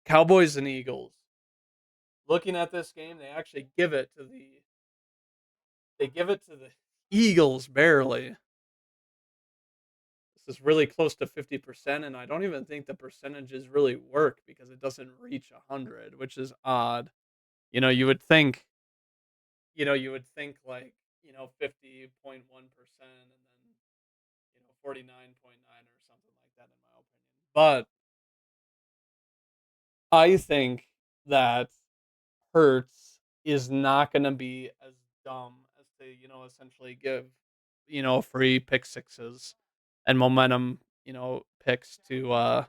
Cowboys and Eagles. Looking at this game, they give it to the Eagles barely. This is really close to 50%, and I don't even think the percentages really work because it doesn't reach 100, which is odd. You know, you would think, you would think like, 50.1% and then, 49.9 or something like that, in my opinion. But I think that Hurts is not going to be as dumb as to, essentially give, free pick sixes and momentum, picks to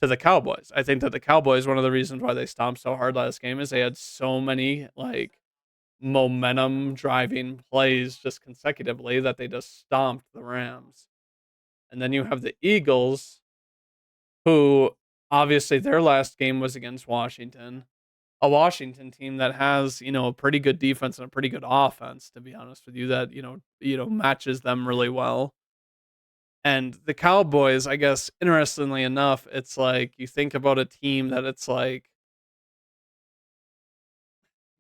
the Cowboys. I think that the Cowboys, one of the reasons why they stomped so hard last game is they had so many like momentum driving plays just consecutively that they just stomped the Rams. And then you have the Eagles, who obviously their last game was against Washington, a Washington team that has, a pretty good defense and a pretty good offense, to be honest with you, that, matches them really well. And the Cowboys, I guess, interestingly enough, it's like you think about a team that it's like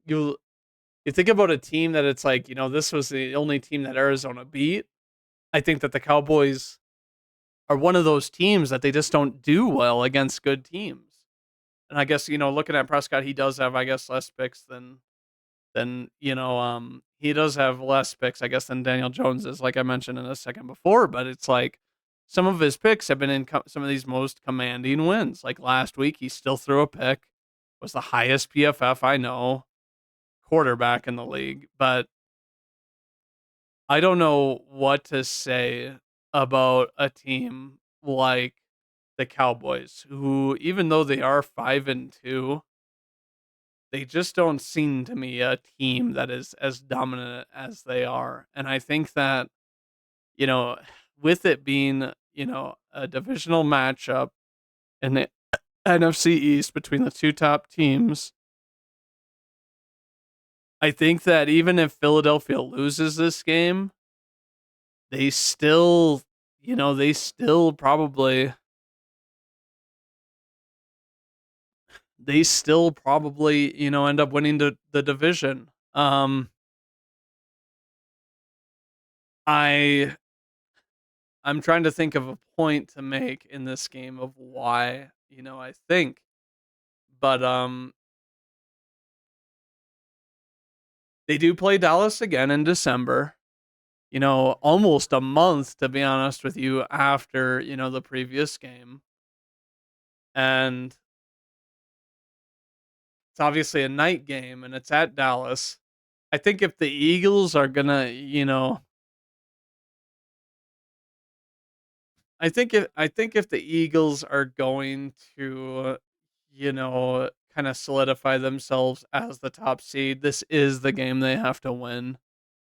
you you think about a team that it's like, this was the only team that Arizona beat. I think that the Cowboys are one of those teams that they just don't do well against good teams. And I guess, looking at Prescott, he does have, I guess, less picks than he does have less picks, I guess, than Daniel Jones is, like I mentioned in a second before. But it's like some of his picks have been in some of these most commanding wins. Like last week, he still threw a pick, was the highest PFF I know quarterback in the league. But I don't know what to say about a team like the Cowboys, who, even though they are 5-2, they just don't seem to me a team that is as dominant as they are. And I think that, you know, with it being, a divisional matchup in the NFC East between the two top teams, I think that even if Philadelphia loses this game, they still, they still probably end up winning the division. I I'm trying to think of a point to make in this game of why, I think. But they do play Dallas again in December. Almost a month, to be honest with you, after, the previous game. And it's obviously a night game and it's at Dallas. I think if the Eagles are gonna, I think if the Eagles are going to, kind of solidify themselves as the top seed, this is the game they have to win,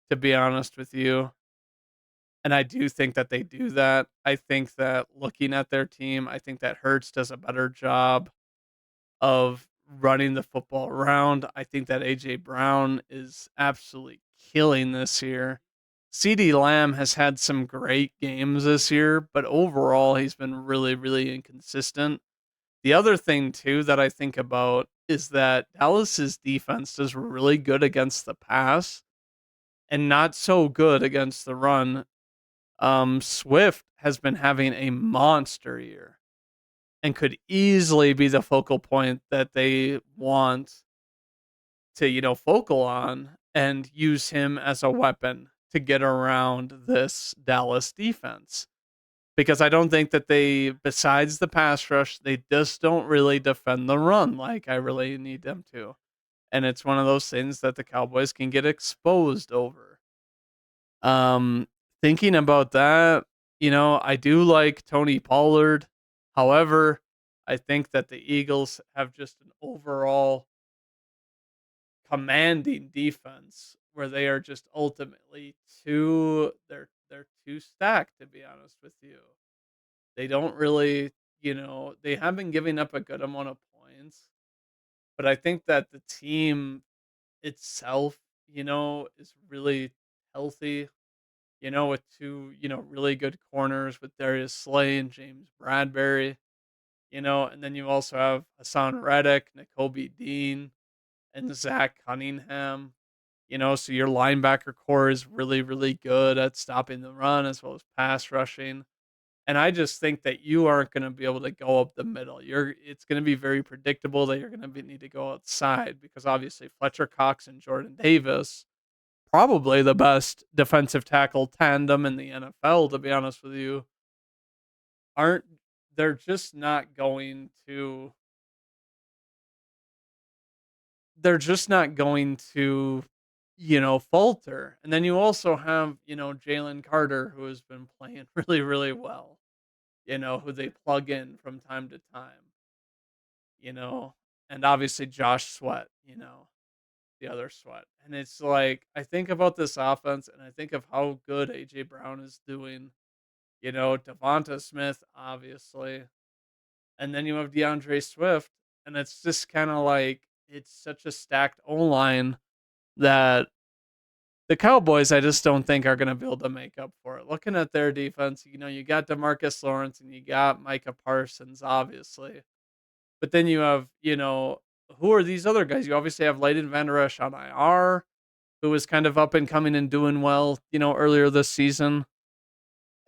to be honest with you. And I do think that they do that. I think that looking at their team, I think that Hurts does a better job of running the football around. I think that AJ Brown is absolutely killing this year. CD Lamb has had some great games this year, but overall he's been really, really inconsistent. The other thing too that I think about is that Dallas's defense is really good against the pass and not so good against the run. Swift has been having a monster year and could easily be the focal point that they want to, focal on and use him as a weapon to get around this Dallas defense. Because I don't think that they, besides the pass rush, they just don't really defend the run like I really need them to. And it's one of those things that the Cowboys can get exposed over. Um, Thinking about that, I do like Tony Pollard. However, I think that the Eagles have just an overall commanding defense where they are just ultimately they're too stacked, to be honest with you. They don't really, they have been giving up a good amount of points, but I think that the team itself, is really healthy, with two, really good corners with Darius Slay and James Bradbury. and then you also have Hassan Reddick, N'Kobe Dean, and Zach Cunningham. So your linebacker core is really, really good at stopping the run as well as pass rushing. And I just think that you aren't going to be able to go up the middle. It's going to be very predictable that you're going to need to go outside because obviously Fletcher Cox and Jordan Davis, probably the best defensive tackle tandem in the NFL, to be honest with you, aren't they're just not going to they're just not going to falter. And then you also have, Jalen Carter, who has been playing really, really well, who they plug in from time to time, you know, and obviously Josh Sweat, the other Sweat. And it's like, I think about this offense and I think of how good AJ Brown is doing, Devonta Smith, obviously. And then you have DeAndre Swift. And it's just kind of like, it's such a stacked O line that the Cowboys, I just don't think are going to be able to make up for it. Looking at their defense, you got Demarcus Lawrence and you got Micah Parsons, obviously. But then you have, who are these other guys? You obviously have Leighton Vander Esch on IR, who was kind of up and coming and doing well, earlier this season.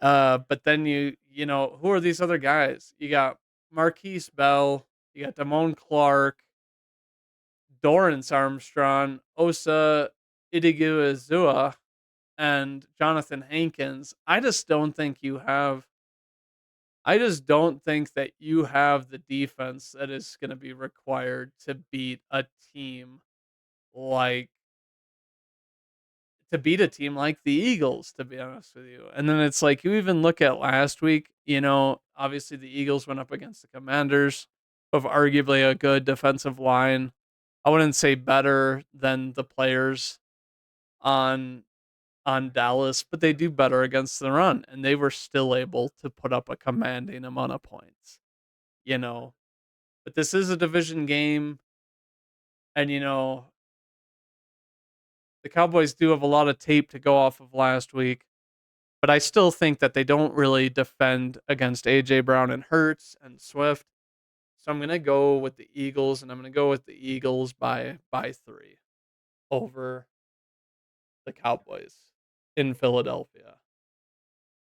But then who are these other guys? You got Marquise Bell, you got Damone Clark, Dorrance Armstrong, Osa Idiguzua, and Jonathan Hankins. I just don't think that you have the defense that is going to be required to beat a team like the Eagles, to be honest with you. And then it's like you even look at last week, obviously the Eagles went up against the Commanders of arguably a good defensive line. I wouldn't say better than the players on Dallas, but they do better against the run, and they were still able to put up a commanding amount of points, you know. But this is a division game, and the Cowboys do have a lot of tape to go off of last week, but I still think that they don't really defend against AJ Brown and Hurts and Swift. So I'm gonna go with the Eagles, and I'm gonna go with the Eagles by 3 over the Cowboys in Philadelphia.